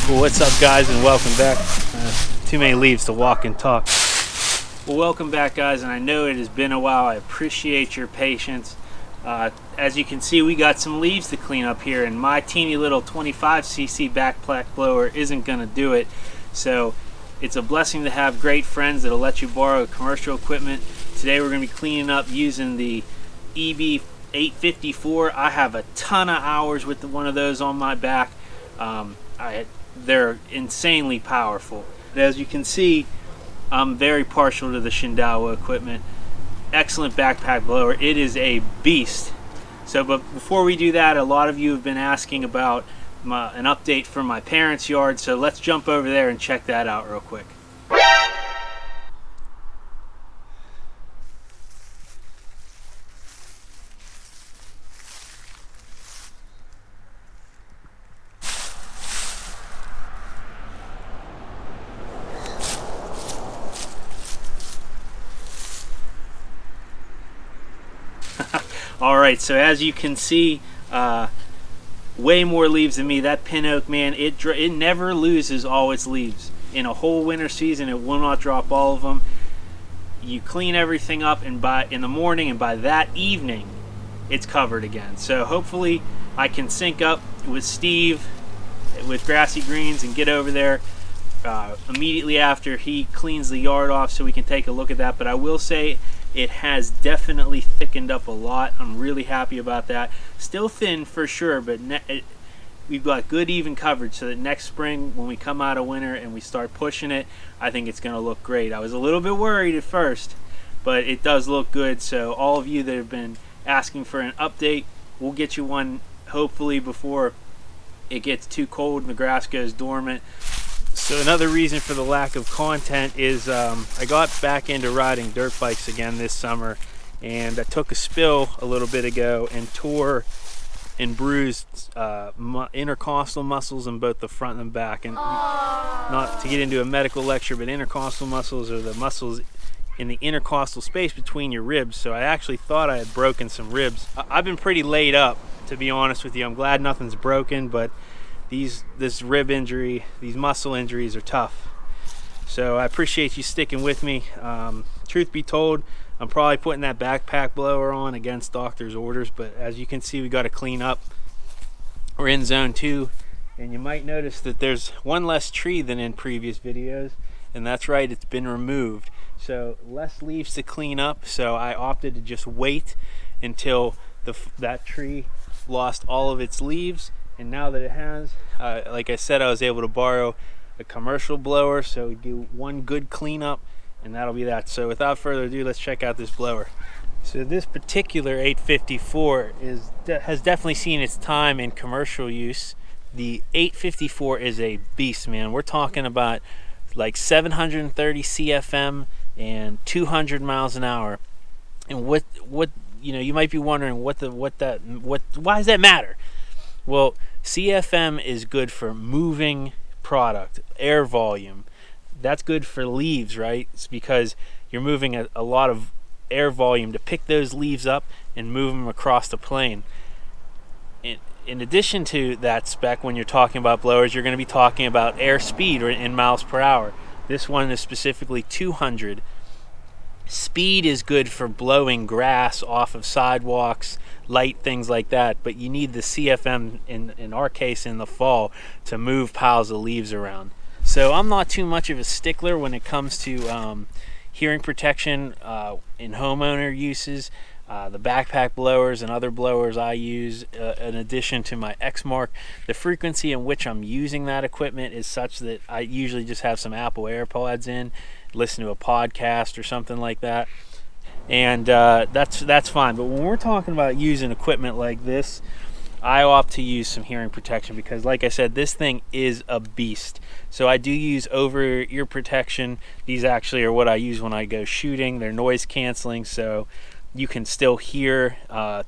Well, what's up, guys, and welcome back. Too many leaves to walk and talk. Well, welcome back, guys, and I know it has been a while. I appreciate your patience. As you can see, we got some leaves to clean up here, and my teeny little 25cc backpack blower isn't going to do it. So it's a blessing to have great friends that'll let you borrow commercial equipment. Today we're going to be cleaning up using the EB854. I have a ton of hours with one of those on my back. They're insanely powerful. As you can see, I'm very partial to the Shindaiwa equipment. Excellent backpack blower. It is a beast. So, but before we do that, a lot of you have been asking about an update from my parents' yard, so let's jump over there and check that out real quick. Alright, so as you can see, way more leaves than me. That pin oak, man, it never loses all its leaves. In a whole winter season, it will not drop all of them. You clean everything up, and in the morning, and by that evening, it's covered again. So hopefully I can sync up with Steve with Grassy Greens and get over there immediately after he cleans the yard off so we can take a look at that. But I will say, it has definitely thickened up a lot. I'm really happy about that. Still thin for sure, but we've got good even coverage so that next spring when we come out of winter and we start pushing it, I think it's going to look great. I was a little bit worried at first, but it does look good. So all of you that have been asking for an update, we'll get you one hopefully before it gets too cold and the grass goes dormant. So another reason for the lack of content is I got back into riding dirt bikes again this summer, and I took a spill a little bit ago and tore and bruised intercostal muscles in both the front and back. And not to get into a medical lecture, but intercostal muscles are the muscles in the intercostal space between your ribs. So I actually thought I had broken some ribs. I've been pretty laid up, to be honest with you. I'm glad nothing's broken, but this rib injury, these muscle injuries are tough. So I appreciate you sticking with me. Truth be told, I'm probably putting that backpack blower on against doctor's orders, but as you can see, we got to clean up. We're in zone 2, and you might notice that there's one less tree than in previous videos, and that's right, it's been removed. So less leaves to clean up, so I opted to just wait until that tree lost all of its leaves. And now that it has, like I said, I was able to borrow a commercial blower, so we do one good cleanup, and that'll be that. So without further ado, let's check out this blower. So this particular 854 has definitely seen its time in commercial use. The 854 is a beast, man. We're talking about like 730 CFM and 200 miles an hour. And what you know, you might be wondering why does that matter? Well, CFM is good for moving product, air volume. That's good for leaves, right? It's because you're moving a lot of air volume to pick those leaves up and move them across the plane. In addition to that spec, when you're talking about blowers, you're going to be talking about air speed or in miles per hour. This one is specifically 200. Speed is good for blowing grass off of sidewalks, light things like that, but you need the CFM, in our case in the fall, to move piles of leaves around. So I'm not too much of a stickler when it comes to hearing protection in homeowner uses. The backpack blowers and other blowers I use, in addition to my X-Mark, the frequency in which I'm using that equipment is such that I usually just have some Apple AirPods in, listen to a podcast or something like that, and that's fine. But when we're talking about using equipment like this, I opt to use some hearing protection because, like I said, this thing is a beast. So I do use over-ear protection. These actually are what I use when I go shooting. They're noise canceling, so you can still hear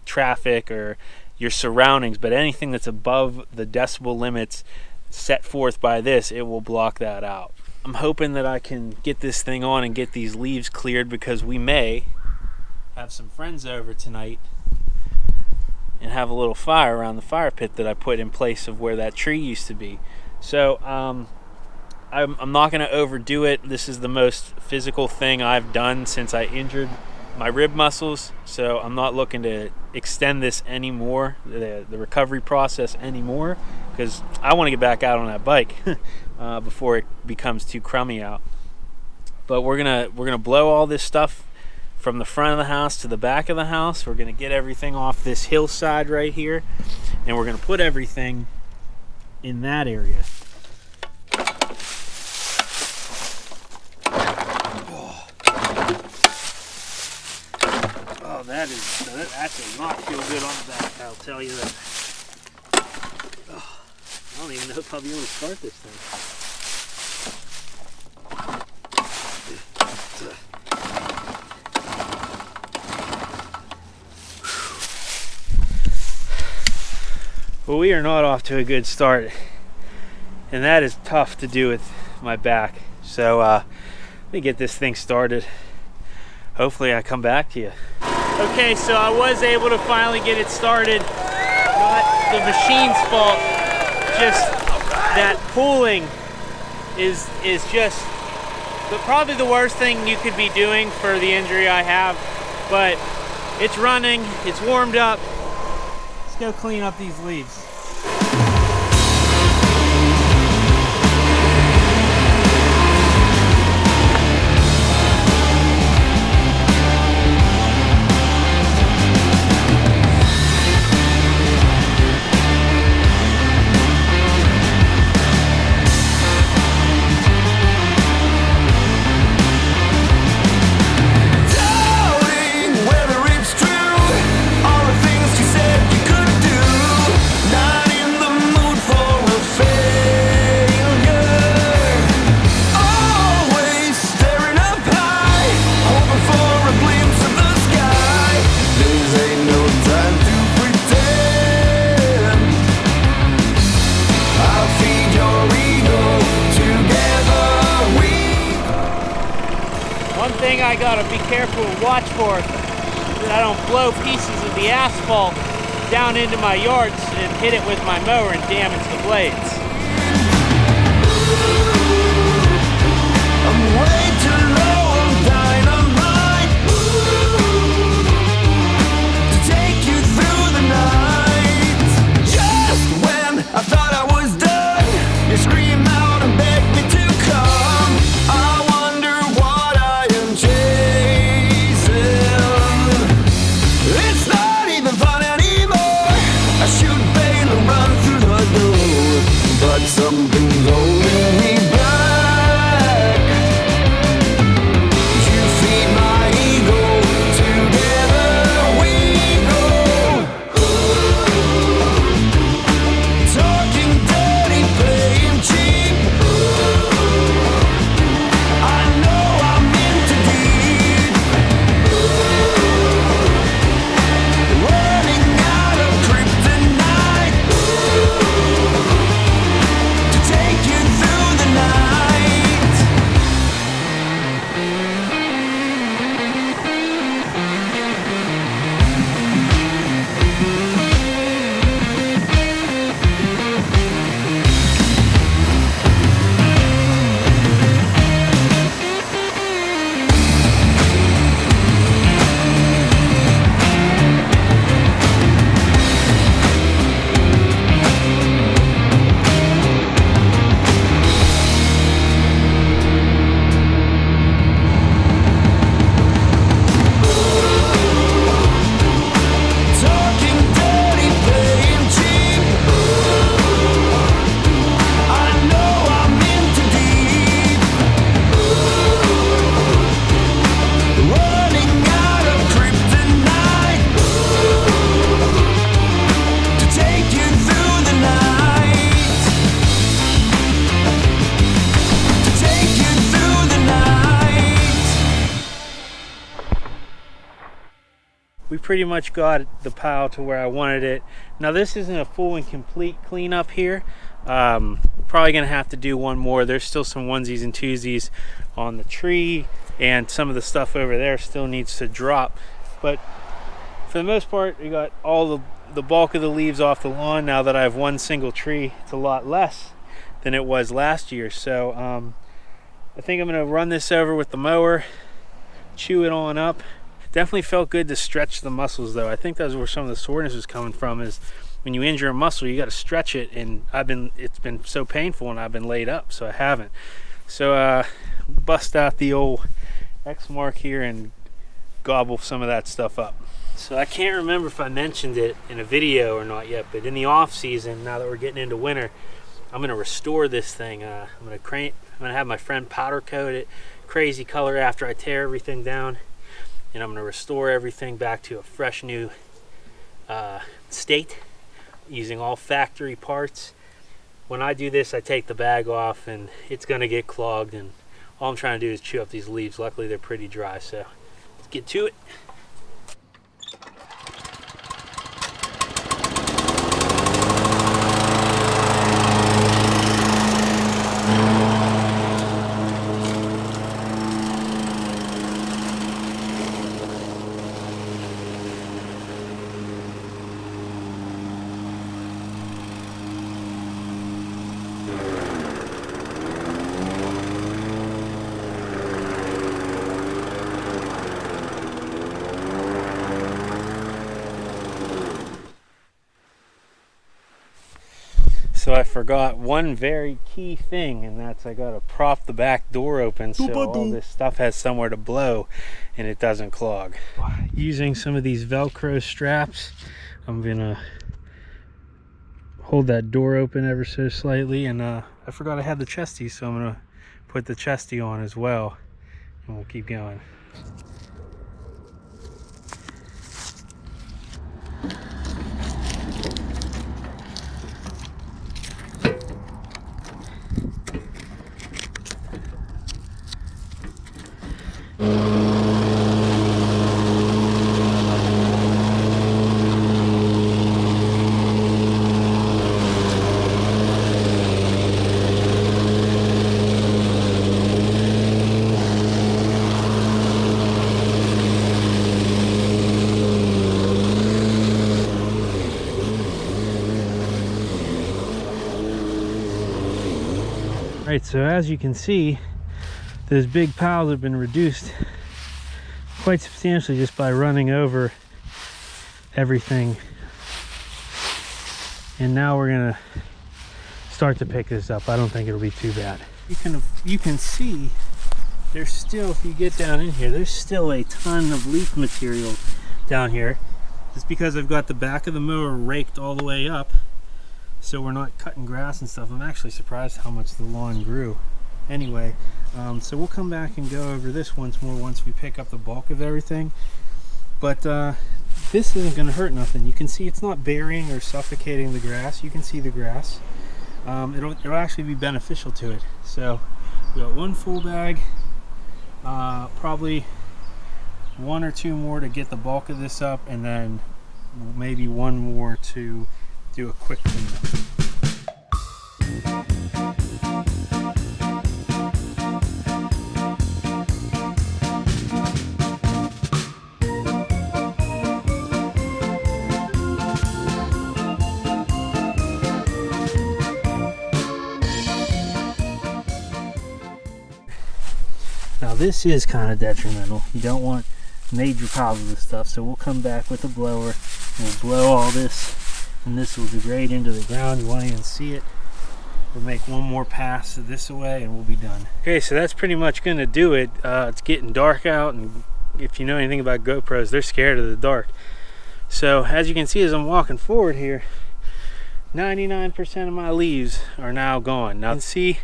traffic or your surroundings, but anything that's above the decibel limits set forth by this, it will block that out. I'm hoping that I can get this thing on and get these leaves cleared, because we may have some friends over tonight and have a little fire around the fire pit that I put in place of where that tree used to be. So I'm not going to overdo it. This is the most physical thing I've done since I injured my rib muscles, so I'm not looking to extend this anymore, the recovery process anymore, because I want to get back out on that bike before it becomes too crummy out. But we're gonna blow all this stuff from the front of the house to the back of the house. We're gonna get everything off this hillside right here, and we're gonna put everything in that area. Oh, that does not feel good on the back, I'll tell you that. Oh, I don't even know if I'll be able to start this thing. Well, we are not off to a good start, and that is tough to do with my back. So let me get this thing started. Hopefully I come back to you. Okay, so I was able to finally get it started. Not the machine's fault, just that pulling is just probably the worst thing you could be doing for the injury I have. But it's running, it's warmed up. Let's go clean up these leaves. I gotta be careful and watch for that I don't blow pieces of the asphalt down into my yards and hit it with my mower and damage the blades. I'm way too low on dynamite to take you through the night. Just when I thought I was done, you scream out and beg me to come. I wonder what I am chasing. It's not even fun anymore. I shoot bail and run through the door, but something's holding me back. You feed my ego, together we go. Talking dirty, playing cheap. I know I'm in too deep. Running out of kryptonite to take you through the night. Talking dirty, playing cheap. I know I'm in too deep. Running out of kryptonite to take you through the night. To take you through the night. We pretty much got the pile to where I wanted it. Now this isn't a full and complete cleanup here. Probably gonna have to do one more. There's still some onesies and twosies on the tree, and some of the stuff over there still needs to drop. But for the most part, we got all the bulk of the leaves off the lawn. Now that I have one single tree, it's a lot less. than it was last year. So I think I'm gonna run this over with the mower, chew it on up. Definitely felt good to stretch the muscles though. I think that's where some of the soreness is coming from, is when you injure a muscle, you got to stretch it, and it's been so painful, and I've been laid up, so I haven't. So bust out the old X-Mark here and gobble some of that stuff up. So I can't remember if I mentioned it in a video or not yet, but in the off season, now that we're getting into winter, I'm gonna restore this thing. I'm gonna have my friend powder coat it crazy color after I tear everything down, and I'm gonna restore everything back to a fresh new state using all factory parts. When I do this, I take the bag off and it's gonna get clogged, and all I'm trying to do is chew up these leaves. Luckily they're pretty dry, so let's get to it. So I forgot one very key thing, and that's I gotta prop the back door open so all this stuff has somewhere to blow and it doesn't clog. Using some of these Velcro straps, I'm gonna hold that door open ever so slightly, and I forgot I had the chesty, so I'm gonna put the chesty on as well, and we'll keep going. Right, so as you can see, those big piles have been reduced quite substantially just by running over everything. And now we're gonna start to pick this up. I don't think it'll be too bad. You can see there's still, if you get down in here, there's still a ton of leaf material down here. Just because I've got the back of the mower raked all the way up, so we're not cutting grass and stuff. I'm actually surprised how much the lawn grew. Anyway, so we'll come back and go over this once more once we pick up the bulk of everything. But this isn't going to hurt nothing. You can see it's not burying or suffocating the grass. You can see the grass. It'll actually be beneficial to it. So we got one full bag, probably one or two more to get the bulk of this up, and then maybe one more to do a quick cleanup. Now this is kind of detrimental. You don't want major problems with stuff, so we'll come back with a blower and we'll blow all this, and this will degrade into the ground. You won't even see it. We'll make one more pass of this away and we'll be done. Okay, so that's pretty much gonna do it. It's getting dark out, and if you know anything about GoPros, they're scared of the dark. So as you can see as I'm walking forward here, 99% of my leaves are now gone. Now you can see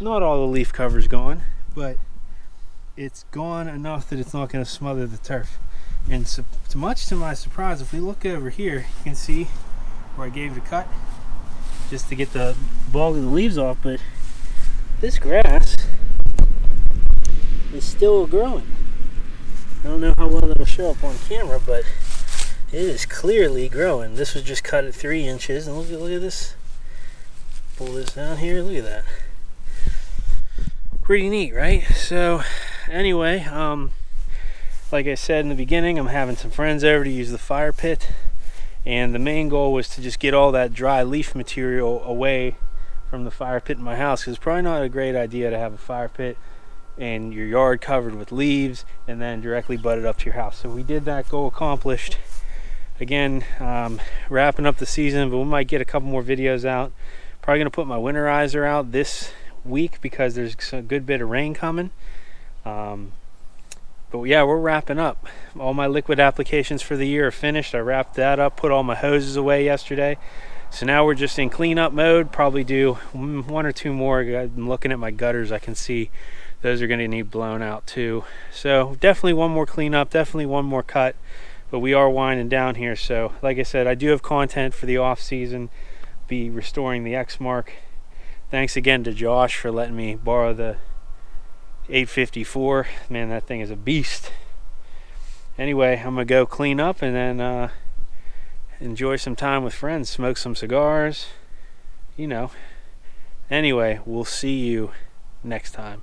not all the leaf cover's gone, but it's gone enough that it's not going to smother the turf. And so, much to my surprise, if we look over here, you can see where I gave the cut just to get the bulk of the leaves off, but this grass is still growing. I don't know how well that'll show up on camera, but it is clearly growing. This was just cut at 3 inches, and look at this. Pull this down here, look at that. Pretty neat, right? So anyway, like I said in the beginning, I'm having some friends over to use the fire pit, and the main goal was to just get all that dry leaf material away from the fire pit in my house, because it's probably not a great idea to have a fire pit and your yard covered with leaves and then directly butted up to your house. So we did that, goal accomplished. Again, wrapping up the season, but we might get a couple more videos out. Probably gonna put my winterizer out this week because there's a good bit of rain coming. But yeah, we're wrapping up. All my liquid applications for the year are finished. I wrapped that up, put all my hoses away yesterday. So now we're just in cleanup mode. Probably do 1 or 2 more. I'm looking at my gutters, I can see those are gonna need blown out too. So definitely one more cleanup, definitely one more cut, but we are winding down here. So like I said, I do have content for the off season, be restoring the X-Mark. Thanks again to Josh for letting me borrow the 854. Man, that thing is a beast. Anyway, I'm gonna go clean up and then enjoy some time with friends, smoke some cigars, you know. Anyway, we'll see you next time.